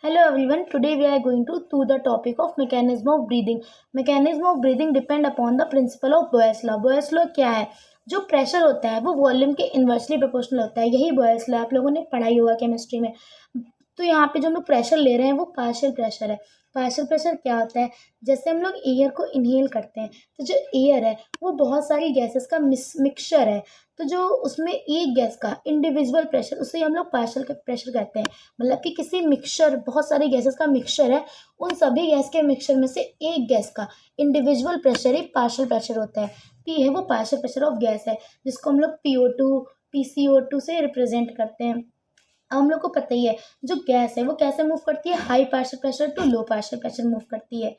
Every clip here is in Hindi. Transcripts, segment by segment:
Hello everyone, today we are going to the topic of mechanism of breathing. Mechanism of breathing depend upon the principle of Boyle's law. Boyle's law क्या है? जो प्रेशर होता है वो वॉल्यूम के इन्वर्सली प्रोपोर्शनल होता है। यही बॉयल्स लॉ आप लोगों ने पढ़ाई होगा केमिस्ट्री में। तो यहाँ पे जो हम लोग प्रेशर ले रहे हैं वो पार्शियल प्रेशर है। पार्शियल प्रेशर क्या होता है? जैसे हम लोग एयर को इनहेल करते हैं तो जो एयर है वो बहुत सारी गैसेस का मिक्सचर है। तो जो उसमें एक गैस का इंडिविजुअल प्रेशर उसे हम लोग पार्शियल प्रेशर कहते हैं। मतलब कि किसी मिक्सचर बहुत सारी गैसेस का मिक्सचर है, उन सभी गैस के मिक्सचर में से एक गैस का इंडिविजुअल प्रेशर ही पार्शियल प्रेशर होता है। पी है वो पार्शियल प्रेशर ऑफ गैस है, जिसको हम लोग PO2 PCO2 से रिप्रेजेंट करते हैं। अब हम लोग को पता ही है जो गैस है वो कैसे मूव करती है, high partial pressure to low partial pressure move करती है।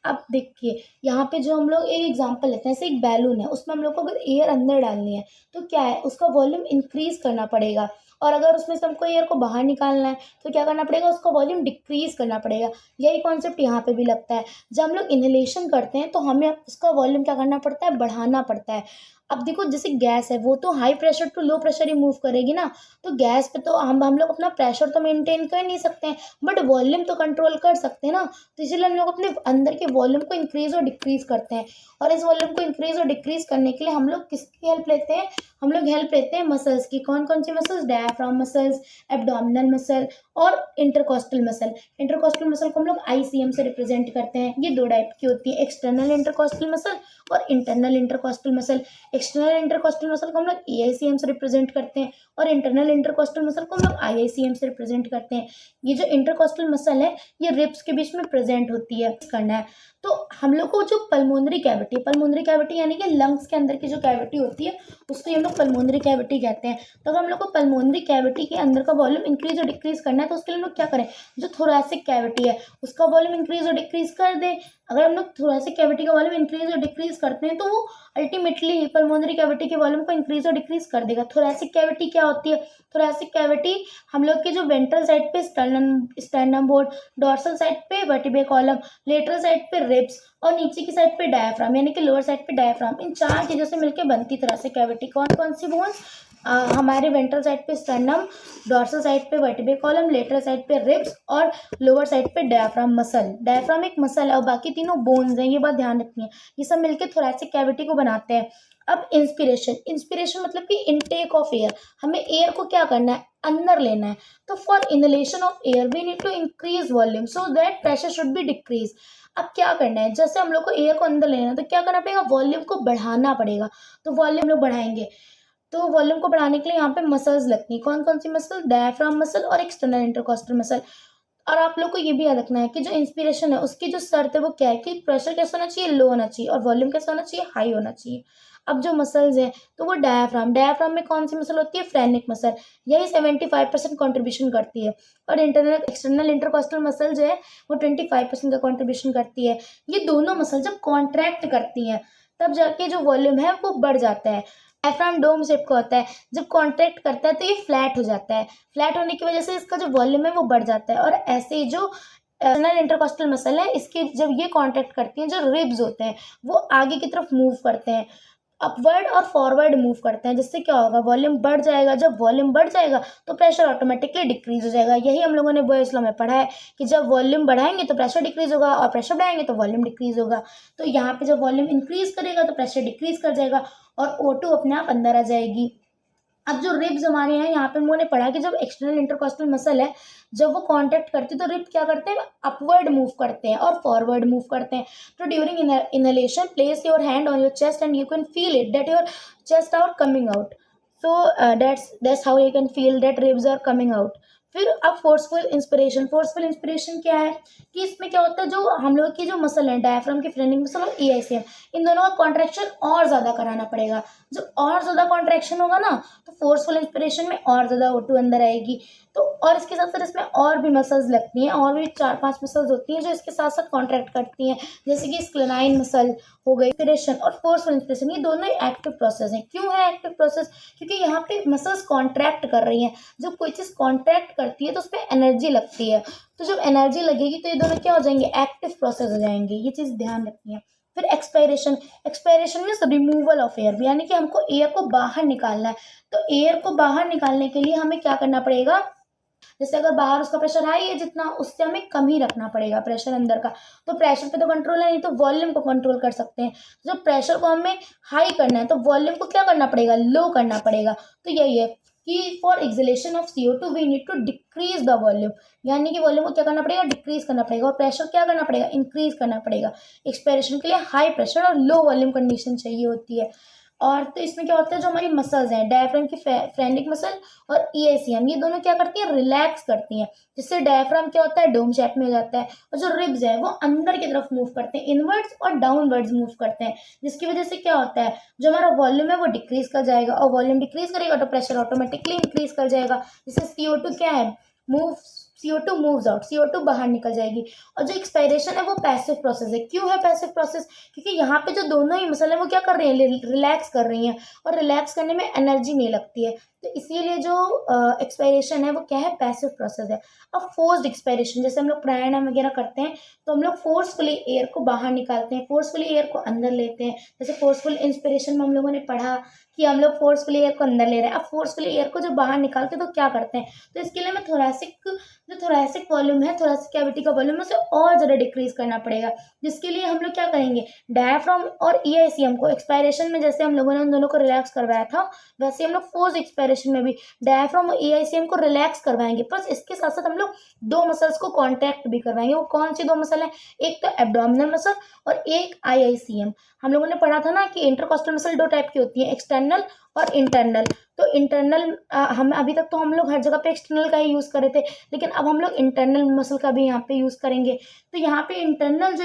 अब देखिए यहाँ पे जो हम लोग एक एग्जांपल लेते हैं, जैसे एक बैलून है, उसमें हम लोग को अगर एयर अंदर डालनी है तो क्या है, उसका वॉल्यूम इंक्रीज करना पड़ेगा। और अगर उसमें से हमको एयर को बाहर निकालना है तो क्या करना पड़ेगा, उसका वॉल्यूम डिक्रीज करना पड़ेगा। यही कॉन्सेप्ट यहाँ पे भी लगता है। जब हम लोग इनहेलेशन करते हैं तो हमें उसका वॉल्यूम क्या करना पड़ता है, बढ़ाना पड़ता है। अब देखो जैसे गैस है वो तो high pressure to low pressure ही मूव करेगी ना, तो गैस पे तो हम लोग अपना प्रेशर तो मेंटेन कर नहीं सकते हैं, बट वॉल्यूम तो कंट्रोल कर सकते हैं ना। तो इसीलिए हम लोग अपने अंदर के वॉल्यूम को इंक्रीज और डिक्रीज करते हैं। और इस वॉल्यूम को इंक्रीज और डिक्रीज करने के लिए हम लोग किसकी हेल्प लेते हैं, हम लोग हेल्प लेते हैं मसल्स की। कौन कौन सी muscles, diaphragm muscles, abdominal muscle और इंटरकॉस्टल मसल। इंटरकॉस्टल मसल को हम लोग ICM से रिप्रेजेंट करते हैं। ये दो टाइप की होती है, एक्सटर्नल इंटरकॉस्टल मसल और internal intercostal muscle. External intercostal muscle को हम लोग AICM से रिप्रेजेंट करते हैं और इंटरनल इंटरकॉस्टल मसल को हम लोग IICM से रिप्रेजेंट करते हैं। ये जो इंटरकॉस्टल मसल है ये रिब्स के बीच में प्रेजेंट होती है। करना है तो हम लोग को जो पल्मोनरी कैविटी यानी कि लंग्स के अंदर की जो कैविटी होती है उसको हम लोग पल्मोनरी कैविटी कहते हैं। तो अगर हम लोग को पल्मोनरी कैविटी के अंदर का वॉल्यूम इंक्रीज और डिक्रीज करना है तो उसके लिए हम लोग क्या करें, जो थोरैसिक कैविटी है उसका वॉल्यूम इंक्रीज और डिक्रीज कर दें। अगर हम लोग थोरैसिक कैविटी का वॉल्यूम इंक्रीज और डिक्रीज करते हैं तो वो अल्टीमेटली पल्मोनरी कैविटी के वॉल्यूम को इंक्रीज और डिक्रीज कर देगा। थोरैसिक कैविटी क्या होती है, थोरैसिक कैविटी हम लोग के जो वेंट्रल साइड पे स्टर्नम बोर्ड, डोर्सल साइड पे वर्टिब्रल कॉलम, लेटरल साइड पे रिब्स और नीचे की साइड पे डायफ्राम यानी कि लोअर साइड पे डायफ्राम, इन चार चीजों से मिलकर बनती थोरैसिक कैविटी। कौन कौन सी बोन्स, हमारे वेंट्रल साइड पे स्टर्नम, डोर्सल साइड पे वर्टिब्रल कॉलम, लेटरल साइड पे रिब्स और लोअर साइड पे डायफ्राम मसल। डायफ्राम एक मसल है और बाकी तीनों बोन्स हैं, ये बात ध्यान रखनी है। ये सब मिलकर थोरैसिक कैविटी को बनाते हैं। अब इंस्पिरेशन मतलब कि इनटेक ऑफ एयर, हमें एयर को क्या करना है, अंदर लेना है। तो for inhalation of air we need to increase volume so that pressure should be decrease. अब क्या करना है, जैसे हम लोग को एयर को अंदर लेना है तो क्या करना पड़ेगा, वॉल्यूम को बढ़ाना पड़ेगा। तो वॉल्यूम लोग बढ़ाएंगे, तो वॉल्यूम को बढ़ाने के लिए यहाँ पे मसल्स लगती हैं। कौन कौन सी मसल, डायफ्राम मसल और एक्सटर्नल इंटरकॉस्टल मसल। और आप लोग को ये भी याद रखना है कि जो इंस्पिरेशन है उसकी जो शर्त है वो क्या है, कि प्रेशर कैसा होना चाहिए, लो होना चाहिए, और वॉल्यूम कैसा होना चाहिए, हाई होना चाहिए। अब जो मसल्स हैं तो वो डायफ्राम में कौन सी मसल होती है, फ्रेनिक मसल, यही 75% कॉन्ट्रीब्यूशन करती है। और एक्सटर्नल इंटरकॉस्टल मसल जो है वो 25% का कॉन्ट्रीब्यूशन करती है। ये दोनों मसल जब कॉन्ट्रैक्ट करती हैं तब जाके जो वॉल्यूम है वो बढ़ जाता है। डायफ्राम डोम शेप का होता है, जब कॉन्ट्रैक्ट करता है तो ये फ्लैट हो जाता है। फ्लैट होने की वजह से इसका जो वॉल्यूम है वो बढ़ जाता है। और ऐसे ही जो एक्सटर्नल इंटरकॉस्टल मसल है, इसके जब ये कॉन्ट्रैक्ट करती हैं, जो रिब्स होते हैं वो आगे की तरफ मूव करते हैं, अपवर्ड और फॉरवर्ड मूव करते हैं, जिससे क्या होगा, वॉल्यूम बढ़ जाएगा। जब वॉल्यूम बढ़ जाएगा तो प्रेशर ऑटोमेटिकली डिक्रीज हो जाएगा। यही हम लोगों ने बॉयल्स लॉ में पढ़ा है कि जब वॉल्यूम बढ़ाएंगे तो प्रेशर डिक्रीज होगा और प्रेशर बढ़ाएंगे तो वॉल्यूम डिक्रीज होगा। तो यहाँ पे जब वॉल्यूम इंक्रीज करेगा तो प्रेशर डिक्रीज कर जाएगा और O2 अपने आप अंदर आ जाएगी। अब जो रिब्स हमारे हैं, यहाँ पे हम लोगों ने पढ़ा कि जब एक्सटर्नल इंटरकॉस्टल मसल है जब वो कॉन्टैक्ट करती है तो रिब क्या करते हैं, अपवर्ड मूव करते हैं और फॉरवर्ड मूव करते हैं। तो during inhalation place your hand on your chest and you can feel it that your chest are coming out. So that's how you can feel that ribs are coming out. फिर अब फोर्सफुल इंस्पिरेशन क्या है, कि इसमें क्या होता है, जो हम लोग की जो मसल है डायफ्राम की फ्रेनिक मसल और AICM, इन दोनों का कॉन्ट्रैक्शन और ज़्यादा कराना पड़ेगा। जब और ज़्यादा कॉन्ट्रैक्शन होगा ना तो फोर्सफुल इंस्पिरेशन में और ज़्यादा O2 अंदर आएगी। तो और इसके साथ साथ इसमें और भी मसल्स लगती हैं, और भी 4-5 मसल्स होती हैं जो इसके साथ साथ कॉन्ट्रैक्ट करती हैं, जैसे कि स्क्लेनाइन मसल हो गई। इंस्पिरेशन और फोर्सफुल इंस्पिरेशन ये दोनों एक्टिव प्रोसेस हैं। क्यों है एक्टिव प्रोसेस, क्योंकि यहाँ पे मसल्स कॉन्ट्रैक्ट कर रही हैं। जब कोई चीज़ कॉन्ट्रैक्ट करती है तो उस पर एनर्जी लगती है, तो जब एनर्जी लगेगी तो ये दोनों क्या हो जाएंगे, एक्टिव प्रोसेस हो जाएंगे। ये चीज़ ध्यान रखनी है। फिर expiration means removal of air, यानी कि हमको एयर को बाहर निकालना है। तो एयर को बाहर निकालने के लिए हमें क्या करना पड़ेगा, जैसे अगर बाहर उसका प्रेशर हाई है जितना, उससे हमें कम ही रखना पड़ेगा प्रेशर अंदर का। तो प्रेशर पे तो कंट्रोल है नहीं, तो वॉल्यूम को कंट्रोल कर सकते हैं। जो प्रेशर को हमें हाई करना है तो वॉल्यूम को क्या करना पड़ेगा, लो करना पड़ेगा। तो यही है कि for exhalation of CO2 we need to decrease the volume, यानी कि वॉल्यूम को क्या करना पड़ेगा, डिक्रीज करना पड़ेगा, और प्रेशर क्या करना पड़ेगा, इंक्रीज करना पड़ेगा। एक्सपायरेशन के लिए हाई प्रेशर और लो वॉल्यूम कंडीशन चाहिए होती है। और तो इसमें क्या होता है, जो हमारी मसल्स हैं, डायफ्राम की फ्रेनिक मसल और EICM, ये दोनों क्या करती हैं, रिलैक्स करती हैं, जिससे डायफ्राम क्या होता है, डोम शेप में हो जाता है, और जो रिब्स हैं वो अंदर की तरफ मूव करते हैं, इनवर्ड्स और डाउनवर्ड्स मूव करते हैं, जिसकी वजह से क्या होता है, जो हमारा वॉल्यूम है वो डिक्रीज कर जाएगा, और वॉल्यूम डिक्रीज करेगा तो प्रेशर ऑटोमेटिकली इंक्रीज कर जाएगा। जिससे CO2 क्या है, move CO2 moves out, CO2 बाहर निकल जाएगी। और जो एक्सपायरेशन है वो पैसिव प्रोसेस है। क्यों है पैसिव प्रोसेस, क्योंकि यहाँ पे जो दोनों ही मसल है वो क्या कर रही है, रिलैक्स कर रही हैं, और रिलैक्स करने में एनर्जी नहीं लगती है, तो इसीलिए जो एक्सपायरेशन है वो क्या है, पैसिव प्रोसेस है। अब फोर्स्ड एक्सपायरेशन, जैसे हम लोग प्राणायाम वगैरह करते हैं तो हम लोग फोर्सफुली एयर को बाहर निकालते हैं, फोर्सफुली एयर को अंदर लेते हैं। जैसे फोर्सफुल इंस्पिरेशन में हम लोगों ने पढ़ा कि हम लोग फोर्सफुली एयर को अंदर ले रहे हैं। अब फोर्सफुली एयर को जब बाहर निकालते हैं तो क्या करते हैं, तो इसके लिए हमें जो थोरैसिक वॉल्यूम है, थोरैसिक कैविटी का वॉल्यूम उसे और ज़्यादा डिक्रीज करना पड़ेगा, जिसके लिए हम लोग क्या करेंगे, डायफ्राम और EICM को एक्सपायरेशन में जैसे हम लोगों ने उन दोनों को रिलैक्स करवाया था, वैसे हम लोग फोर्स एक्सपायरेशन में भी डायफ्राम और EICM को रिलैक्स करवाएंगे, प्लस इसके साथ साथ हम लोग दो मसल्स को कॉन्ट्रैक्ट भी करवाएंगे। वो कौन सी दो मसल है, एक तो एब्डोमिनल मसल और एक IICM। हम लोगों ने पढ़ा था ना कि इंटरकॉस्टल मसल दो टाइप की होती है, एक्सटर्नल और इंटरनल। तो इंटरनल हम अभी तक तो हम लोग हर जगह पे एक्सटर्नल का ही यूज़ कर रहे थे, लेकिन अब हम लोग इंटरनल मसल का भी यहाँ पे यूज़ करेंगे। तो यहाँ पे इंटरनल जो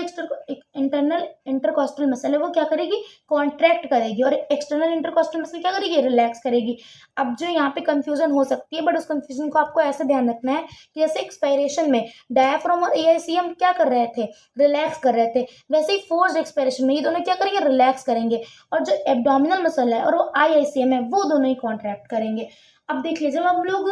इंटरनल इंटरकॉस्टल मसल है वो क्या करेगी, कॉन्ट्रैक्ट करेगी, और एक्सटर्नल इंटरकॉस्टल मसल क्या करेगी, रिलैक्स करेगी। अब जो यहाँ पे कंफ्यूजन हो सकती है, बट उस कंफ्यूजन को आपको ऐसे ध्यान रखना है कि जैसे एक्सपायरेशन में डायफ्राम और EICM क्या कर रहे थे, रिलैक्स कर रहे थे, वैसे ही फोर्स्ड एक्सपायरेशन में ये दोनों क्या करेंगे, रिलैक्स करेंगे, और जो एब्डोमिनल मसल है और वो IICM है वो दोनों ही कॉन्ट्रैक्ट करेंगे। अब देख लीजिए, जब हम लोग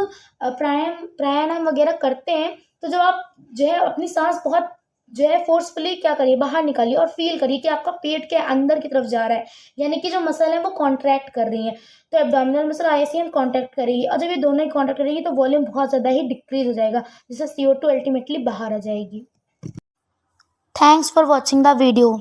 प्राणायाम वगैरह करते हैं तो जब आप जो है अपनी सांस बहुत जो है फोर्सफुली क्या करिए, बाहर निकालिए, और फील करिए कि आपका पेट के अंदर की तरफ जा रहा है, यानी कि जो मसल है वो कॉन्ट्रैक्ट कर रही है। तो एब्डोमिनल मसल IICM कॉन्ट्रैक्ट करेगी, और जब ये दोनों ही कॉन्ट्रैक्ट करेगी तो वॉल्यूम बहुत ज़्यादा ही डिक्रीज हो जाएगा, जिससे CO2 अल्टीमेटली बाहर आ जाएगी। Thanks for watching the video.